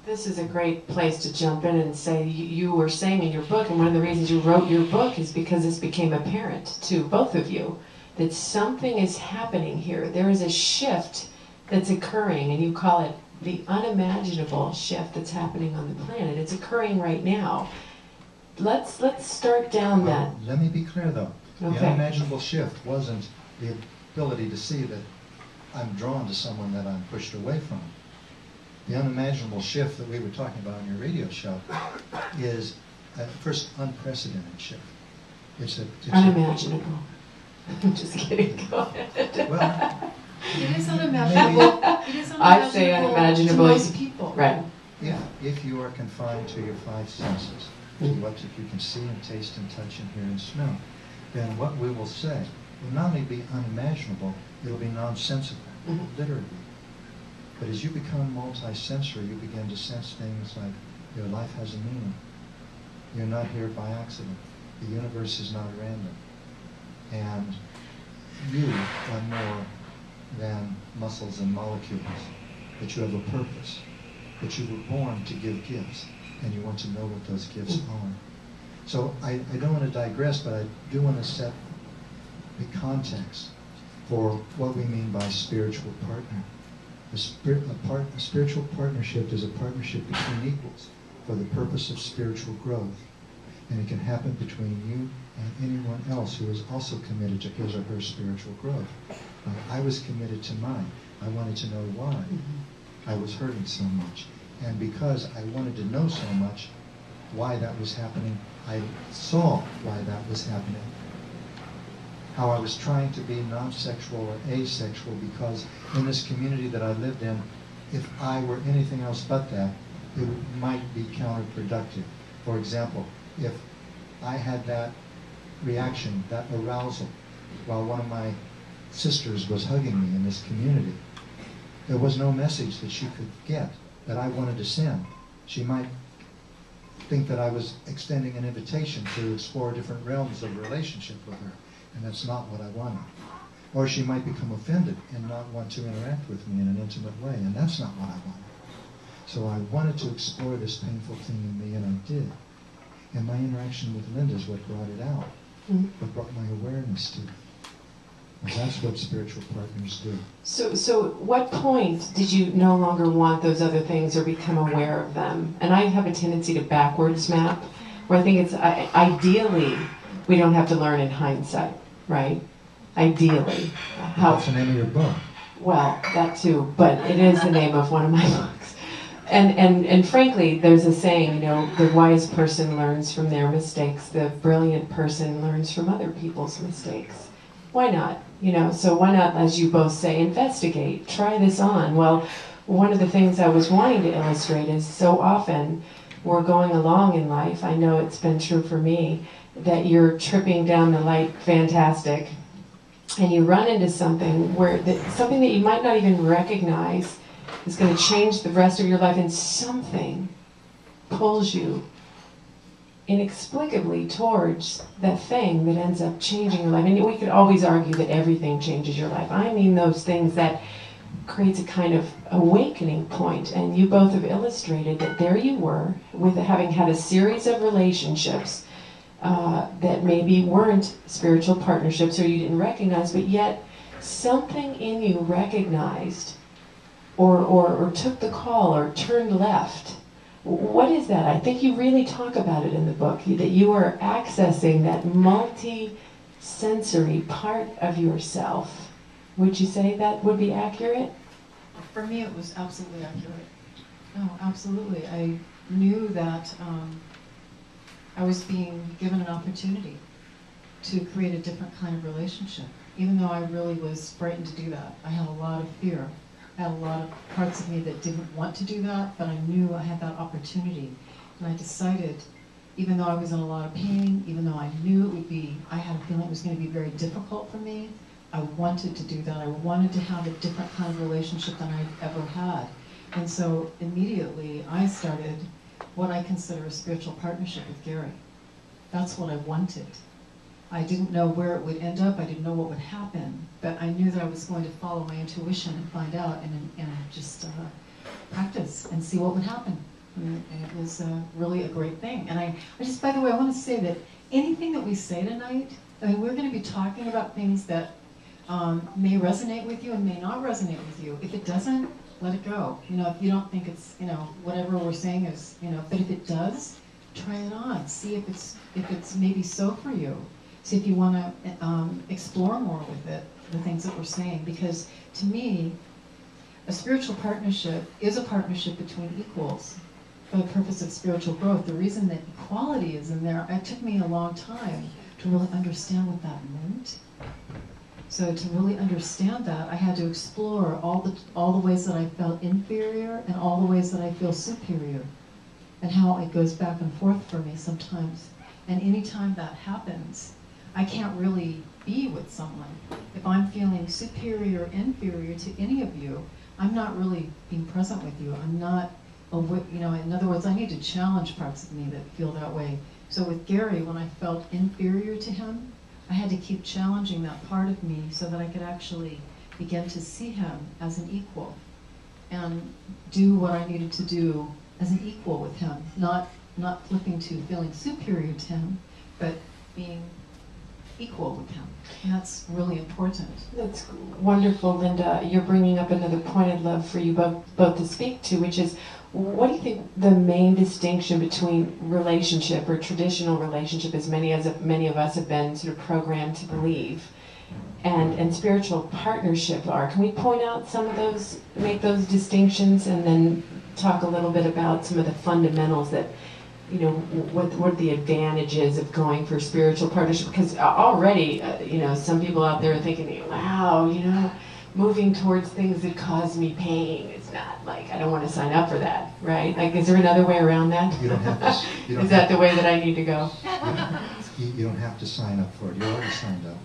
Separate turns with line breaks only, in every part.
This is a great place to jump in and say, you were saying in your book, and one of the reasons you wrote your book is because this became apparent to both of you, that something is happening here. There is a shift that's occurring, and you call it the unimaginable shift that's happening on the planet. It's occurring right now. Let's start down that.
Let me be clear though.
Okay.
The unimaginable shift wasn't the ability to see that I'm drawn to someone that I'm pushed away from. The unimaginable shift that we were talking about on your radio show is a first unprecedented shift. It's
unimaginable. I'm just kidding. Go ahead.
Well,
it is unimaginable. It is unimaginable.
I say unimaginable.
To most people.
Right.
If you are confined to your five senses, to what you can see and taste and touch and hear and smell, then what we will say will not only be unimaginable, it will be nonsensical, literally. But as you become multi-sensory, you begin to sense things like your life has a meaning. You're not here by accident. The universe is not random. And you are more than muscles and molecules. That you have a purpose. That you were born to give gifts. And you want to know what those gifts are. So I don't want to digress, but I do want to set the context for what we mean by spiritual partner. A spiritual partnership is a partnership between equals for the purpose of spiritual growth. And it can happen between you and anyone else who is also committed to his or her spiritual growth. I was committed to mine. I wanted to know why I was hurting so much. And because I wanted to know so much why that was happening, I saw why that was happening. How I was trying to be non-sexual or asexual, because in this community that I lived in, if I were anything else but that, it might be counterproductive. For example, if I had that reaction, that arousal, while one of my sisters was hugging me in this community, there was no message that she could get that I wanted to send. She might think that I was extending an invitation to explore different realms of relationship with her, and that's not what I wanted. Or she might become offended and not want to interact with me in an intimate way, and that's not what I wanted. So I wanted to explore this painful thing in me, and I did. And my interaction with Linda is what brought it out, what brought my awareness to it. And that's what spiritual partners do.
So what point did you no longer want those other things or become aware of them? And I have a tendency to backwards map, where I think it's ideally we don't have to learn in hindsight, right? Ideally.
What's the name of your book?
Well, that too, but it is the name of one of my books. And frankly, there's a saying, the wise person learns from their mistakes, the brilliant person learns from other people's mistakes. Why not? So why not, as you both say, investigate, try this on? Well, one of the things I was wanting to illustrate is so often we're going along in life, I know it's been true for me, that you're tripping down the light fantastic, and you run into something something that you might not even recognize is going to change the rest of your life, and something pulls you inexplicably towards that thing that ends up changing your life. And we could always argue that everything changes your life. I mean those things that creates a kind of awakening point. And you both have illustrated that there you were, with having had a series of relationships that maybe weren't spiritual partnerships or you didn't recognize, but yet something in you recognized or took the call or turned left. What is that? I think you really talk about it in the book, that you are accessing that multi-sensory part of yourself. Would you say that would be accurate?
For me, it was absolutely accurate. No, absolutely. I knew that I was being given an opportunity to create a different kind of relationship, even though I really was frightened to do that. I had a lot of fear. I had a lot of parts of me that didn't want to do that, but I knew I had that opportunity. And I decided, even though I was in a lot of pain, even though I knew I had a feeling it was going to be very difficult for me, I wanted to do that. I wanted to have a different kind of relationship than I'd ever had. And so immediately I started what I consider a spiritual partnership with Gary. That's what I wanted. I didn't know where it would end up. I didn't know what would happen, but I knew that I was going to follow my intuition and find out and just practice and see what would happen. And it was really a great thing. And I just, by the way, I want to say that anything that we say tonight, I mean, we're going to be talking about things that may resonate with you and may not resonate with you. If it doesn't, let it go. You know, if you don't think it's, you know, whatever we're saying is, you know, but if it does, try it on. See if it's maybe so for you. See if you want to explore more with it, the things that we're saying. Because to me, a spiritual partnership is a partnership between equals for the purpose of spiritual growth. The reason that equality is in there, it took me a long time to really understand what that meant. So to really understand that, I had to explore all the ways that I felt inferior and all the ways that I feel superior, and how it goes back and forth for me sometimes. And anytime that happens, I can't really be with someone. If I'm feeling superior or inferior to any of you, I'm not really being present with you. I'm not, you know, in other words, I need to challenge parts of me that feel that way. So with Gary, when I felt inferior to him, I had to keep challenging that part of me so that I could actually begin to see him as an equal and do what I needed to do as an equal with him, not flipping to feeling superior to him, but being equal with him. And that's really important.
That's wonderful, Linda. You're bringing up another point I'd love for you both to speak to, which is, what do you think the main distinction between relationship or traditional relationship, as many of us have been sort of programmed to believe, and spiritual partnership are? Can we point out some of those, make those distinctions, and then talk a little bit about some of the fundamentals that, you know, what the advantages of going for spiritual partnership? Because already, you know, some people out there are thinking, wow, you know, moving towards things that cause me pain is not, like, I don't want to sign up for that, right? Like, is there another way around that?
You don't have to.
Is that the way that I need to go?
You don't have to sign up for it. You already signed up.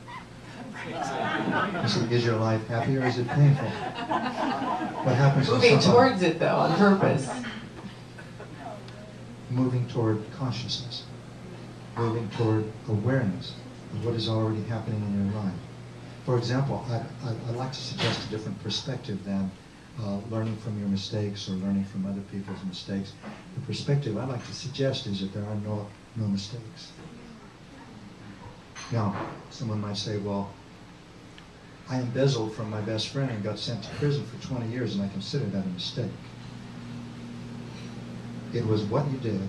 So is your life happy or is it painful? What happens?
Moving towards it, though, on purpose.
Moving toward consciousness, moving toward awareness of what is already happening in your life. For example, I'd like to suggest a different perspective than learning from your mistakes or learning from other people's mistakes. The perspective I'd like to suggest is that there are no mistakes. Now, someone might say, well, I embezzled from my best friend and got sent to prison for 20 years, and I consider that a mistake. It was what you did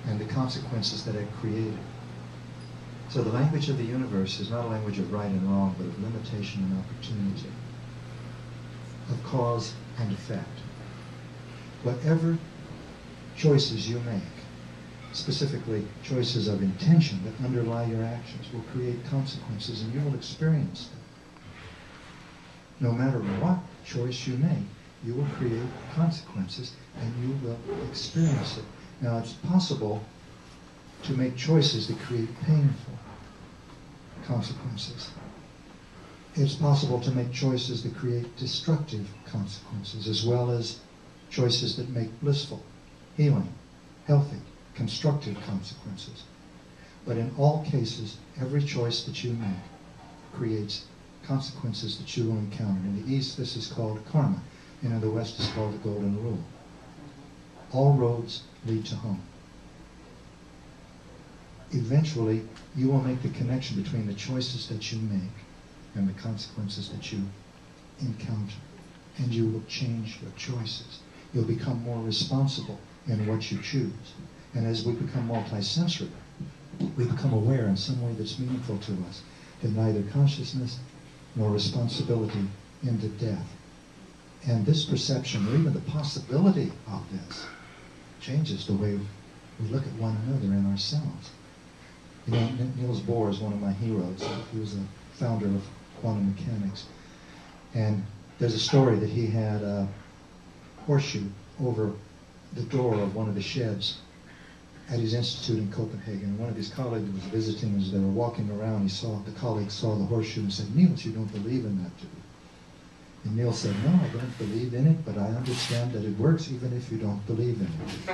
and the consequences that it created. So the language of the universe is not a language of right and wrong, but of limitation and opportunity, of cause and effect. Whatever choices you make, specifically choices of intention that underlie your actions, will create consequences, and you will experience them. No matter what choice you make, you will create consequences, and you will experience it. Now, it's possible to make choices that create painful consequences. It's possible to make choices that create destructive consequences, as well as choices that make blissful, healing, healthy, constructive consequences. But in all cases, every choice that you make creates consequences that you will encounter. In the East, this is called karma. And in the West, it's called the Golden Rule. All roads lead to home. Eventually, you will make the connection between the choices that you make and the consequences that you encounter. And you will change your choices. You'll become more responsible in what you choose. And as we become multisensory, we become aware in some way that's meaningful to us, that neither consciousness nor responsibility into death. And this perception, or even the possibility of this, changes the way we look at one another and ourselves. You know, Niels Bohr is one of my heroes. He was the founder of quantum mechanics. And there's a story that he had a horseshoe over the door of one of the sheds at his institute in Copenhagen. One of his colleagues was visiting. As they were walking around, the colleague saw the horseshoe and said, "Niels, you don't believe in that, do you?" And Niels said, "No, I don't believe in it, but I understand that it works even if you don't believe in it."